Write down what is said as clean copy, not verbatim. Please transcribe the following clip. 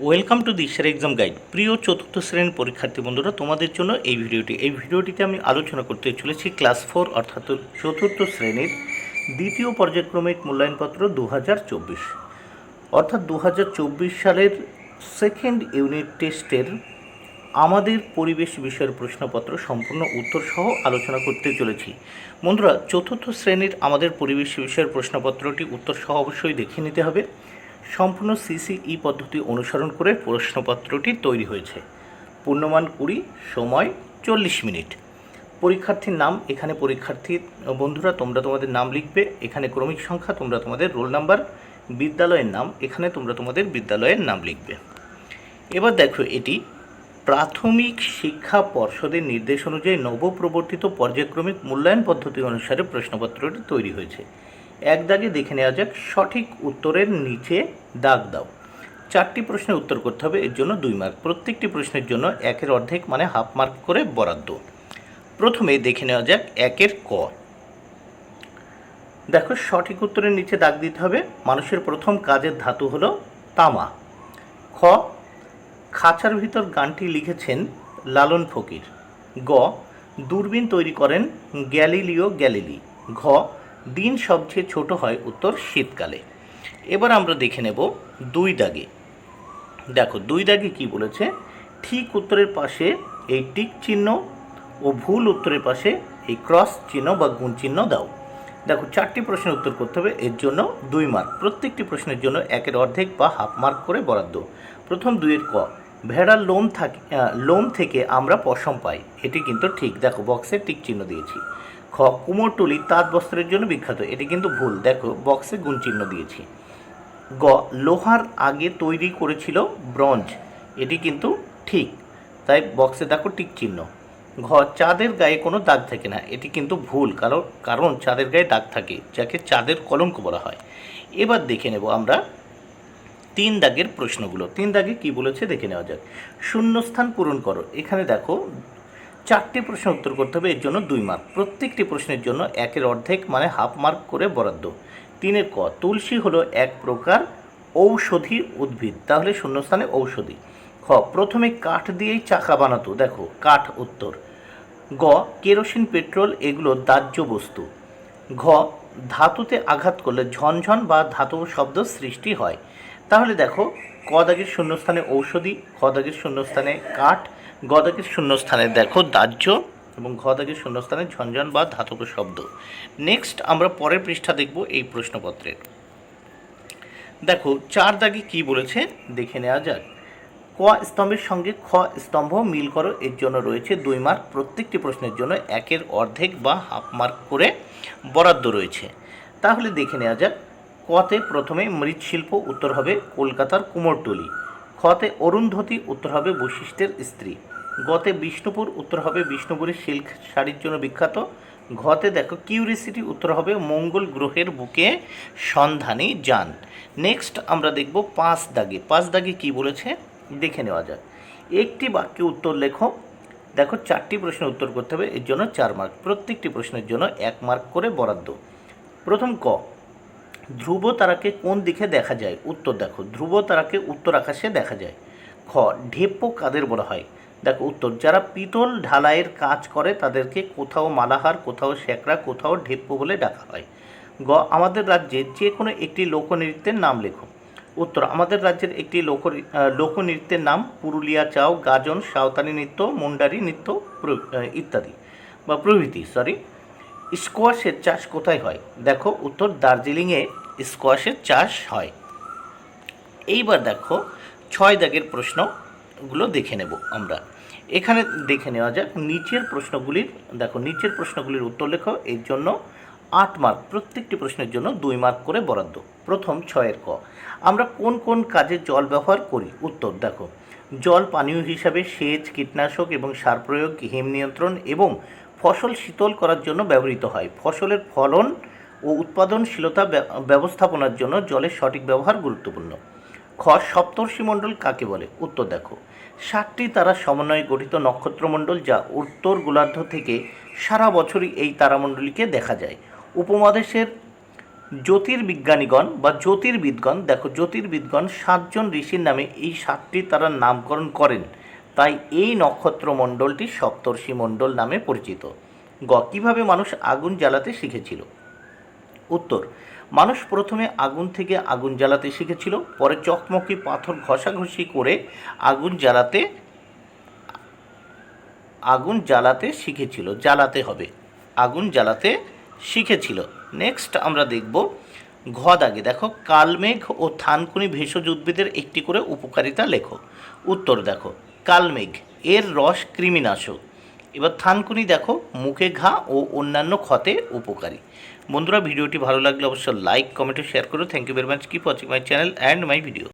Welcome to দিশার exam guide. প্রিয় চতুর্থ শ্রেণীর পরীক্ষার্থী বন্ধুরা, তোমাদের জন্য এই ভিডিওটিতে আমি আলোচনা করতে চলেছি ক্লাস 4 অর্থাৎ চতুর্থ শ্রেণীর দ্বিতীয় পর্যায়ক্রমিক মূল্যায়নপত্র 2024 অর্থাৎ 2024 সালের সেকেন্ড ইউনিট টেস্টের আমাদের পরিবেশ বিষয়ের প্রশ্নপত্র সম্পূর্ণ উত্তর সহ আলোচনা করতে চলেছি। বন্ধুরা, চতুর্থ শ্রেণীর আমাদের পরিবেশ বিষয়ের প্রশ্নপত্রটি উত্তর সহ অবশ্যই দেখে নিতে হবে। সম্পূর্ণ সিসিই পদ্ধতি অনুসরণ করে প্রশ্নপত্রটি তৈরি হয়েছে। পূর্ণমান 20, সময় 40 মিনিট। পরীক্ষার্থীর নাম, এখানে পরীক্ষার্থী বন্ধুরা তোমরা তোমাদের নাম লিখবে, এখানে ক্রমিক সংখ্যা, তোমরা তোমাদের রোল নাম্বার, বিদ্যালয়ের নাম, এখানে তোমরা তোমাদের বিদ্যালয়ের নাম লিখবে। এবার দেখো, এটি প্রাথমিক শিক্ষা পর্ষদের নির্দেশ অনুযায়ী নবপ্রবর্তিত পর্যায়ক্রমিক মূল্যায়ন পদ্ধতি অনুসারে প্রশ্নপত্রটি তৈরি হয়েছে। এক দাগে দেখে নেওয়া যাক। সঠিক উত্তরের নিচে দাগ দাও। 4টি প্রশ্নের উত্তর করতে হবে, এর জন্য 2 মার্ক। প্রত্যেকটি প্রশ্নের জন্য 1-এর অর্ধেক মানে হাফ মার্ক করে বরাদ্দ। প্রথমে দেখে নেওয়া যাক 1-এর ক। দেখো, সঠিক উত্তরের নিচে দাগ দিতে হবে। মানুষের প্রথম কাজের ধাতু হলো তামা। খ, খাঁচার ভিতর গানটি লিখেছেন লালন ফকির। গ, দূরবীন তৈরি করেন গ্যালিলিও গ্যালিলি। ঘ, দিন সবচেয়ে ছোট হয় উত্তর শীতকালে। এবার আমরা দেখে নেব 2 দাগে। দেখো 2 দাগে কি বলেছে, ঠিক উত্তরের পাশে এই টিক চিহ্ন ও ভুল উত্তরের পাশে এই ক্রস চিহ্ন বা গুণ চিহ্ন দাও। দেখো 4টি প্রশ্নের উত্তর করতে হবে, এর জন্য 2 মার্ক। প্রত্যেকটি প্রশ্নের জন্য 1-এর অর্ধেক বা হাফ মার্ক করে বরাদ্দ। প্রথম 2-এর ক, ভেড়ার লোম থেকে আমরা পশম পাই। এটি কিন্তু ঠিক, দেখো বক্সে টিক চিহ্ন দিয়েছি। খ, কুমোরটুলি তাঁত বস্ত্রের জন্য বিখ্যাত। এটি কিন্তু ভুল, দেখো বক্সে গুণ চিহ্ন দিয়েছি। গ, লোহার আগে তৈরি করেছিল ব্রোঞ্জ। এটি কিন্তু ঠিক, তাই বক্সে দেখো টিক চিহ্ন। ঘ, চাঁদের গায়ে কোনো দাগ থাকে না। এটি কিন্তু ভুল, কারণ চাঁদের গায়ে দাগ থাকে, যাকে চাঁদের কলঙ্ক বলা হয়। এবার দেখে নেব আমরা 3 দাগের প্রশ্নগুলো। 3 দাগে কি বলেছে দেখে নেওয়া যাক। শূন্যস্থান পূরণ করো। এখানে দেখো 4টি প্রশ্ন উত্তর করতে হবে, এর জন্য 2 মার্ক। প্রত্যেকটি প্রশ্নের জন্য 1-এর অর্ধেক মানে হাফ মার্ক করে বরাদ্দ। 3-এর ক, তুলসী হলো এক প্রকার ঔষধি উদ্ভিদ, তাহলে শূন্যস্থানে ঔষধি। খ, প্রথমে কাঠ দিয়েই চাকা বানাতো। দেখো কাঠ উত্তর। গ, কেরোসিন, পেট্রোল এগুলো দাহ্য বস্তু। ঘ, ধাতুতে আঘাত করলে ঝনঝন বা ধাতব শব্দ সৃষ্টি হয়। তাহলে দেখো ক দাগের শূন্যস্থানে ঔষধি, খ দাগের শূন্যস্থানে কাঠ, গ দাগের শূন্যস্থানে দেখো দাহ্য এবং ঘ দাগের শূন্যস্থানে ঝনঝন বা ধাতব শব্দ। নেক্সট আমরা পরের পৃষ্ঠা দেখব এই প্রশ্নপত্রের। দেখো 4 দাগে কি বলেছে দেখে নেওয়া যাক। ক স্তম্ভের সঙ্গে খ স্তম্ভ মিল করো। এর জন্য রয়েছে 2 মার্ক। প্রত্যেকটি প্রশ্নের জন্য 1-এর অর্ধেক বা হাফ মার্ক করে বরাদ্দ রয়েছে। তাহলে দেখে নেওয়া যাক। কতে প্রথমে মৃৎশিল্প, উত্তর হবে কলকাতার কুমোরটুলি। খতে অরুন্ধতী, উত্তর হবে বশিষ্ঠের স্ত্রী। গতে বিষ্ণুপুর, উত্তর হবে বিষ্ণুপুরের সিল্ক শাড়ির জন্য বিখ্যাত। ঘতে দেখো কিউরিসিটি, উত্তর হবে মঙ্গল গ্রহের বুকে সন্ধানী যান। নেক্সট আমরা দেখব 5 দাগে। 5 দাগে কি বলেছে দেখে নেওয়া যাক। একটি বাক্যে উত্তর লেখো। দেখো 4টি প্রশ্নের উত্তর করতে হবে, এর জন্য 4 মার্ক। প্রত্যেকটি প্রশ্নের জন্য 1 মার্ক করে বরাদ্দ। প্রথম ক, ধ্রুব তারাকে কোন দিকে দেখা যায়? উত্তর দেখো ধ্রুব তারাকে উত্তর আকাশে দেখা যায়। খ, ঢেপ্প কাদের বলা হয়? দেখো উত্তর, যারা পিতল ঢালাইয়ের কাজ করে তাদেরকে কোথাও মালাহার, কোথাও শেকরা, কোথাও ঢেপ্প বলে ডাকা হয়। গ, আমাদের রাজ্যে যে কোনো একটি লোকনৃত্যের নাম লেখো। উত্তর, আমাদের রাজ্যের একটি লোকনৃত্যের নাম পুরুলিয়া চাও, গাজন, সাঁওতালি নৃত্য, মুন্ডারি নৃত্য ইত্যাদি বা প্রভৃতি। স্কোয়াশের চাষ কোথায় হয়? দেখো উত্তর, দার্জিলিংয়ে স্কোয়াশের চাষ হয়। এইবার দেখো 6 দাগের প্রশ্নগুলো দেখে নেব আমরা। এখানে দেখে নেওয়া যাক নিচের প্রশ্নগুলির উত্তর লেখো। এর জন্য 8 মার্ক। প্রত্যেকটি প্রশ্নের জন্য 2 মার্ক করে বরাদ্দ। প্রথম 6-এর ক, আমরা কোন কোন কাজে জল ব্যবহার করি? উত্তর দেখো, জল পানীয় হিসাবে, সেচ, কীটনাশক এবং সার প্রয়োগ, হিম নিয়ন্ত্রণ এবং ফসল শীতল করার জন্য ব্যবহৃত হয়। ফসলের ফলন ও উৎপাদনশীলতা ব্যবস্থাপনার জন্য জলের সঠিক ব্যবহার গুরুত্বপূর্ণ। খ, সপ্তর্ষিমণ্ডল কাকে বলে? উত্তর দেখো, 7টি তারার সমন্বয়ে গঠিত নক্ষত্রমণ্ডল, যা উত্তর গোলার্ধ থেকে সারা বছরই এই তারামণ্ডলীকে দেখা যায়। উপমহাদেশের জ্যোতির্বিজ্ঞানীগণ বা জ্যোতির্বিদগণ, দেখো জ্যোতির্বিদগণ 7জন ঋষির নামে এই 7টি তারা নামকরণ করেন, তাই এই নক্ষত্রমণ্ডলটি সপ্তর্ষি মণ্ডল নামে পরিচিত। গ, কীভাবে মানুষ আগুন জ্বালাতে শিখেছিল? উত্তর, মানুষ প্রথমে আগুন থেকে আগুন জ্বালাতে শিখেছিল, পরে চকমকি পাথর ঘষাঘষি করে আগুন জ্বালাতে শিখেছিল, জ্বালাতে হবে, আগুন জ্বালাতে শিখেছিল। নেক্সট আমরা দেখব ঘ দাগে, দেখো কালমেঘ ও থানকুনি ভেষজ উদ্ভিদের একটি করে উপকারিতা লেখো। উত্তর, দেখো কালমেঘ এর রস কৃমিনাশক। এবার থানকুনি দেখো মুখে ঘা ও অন্যান্য ক্ষতে উপকারী। বন্ধুরা, ভিডিওটি ভালো লাগলে অবশ্যই লাইক, কমেন্ট ও শেয়ার করো। Thank you very much. Keep watching my channel and my video.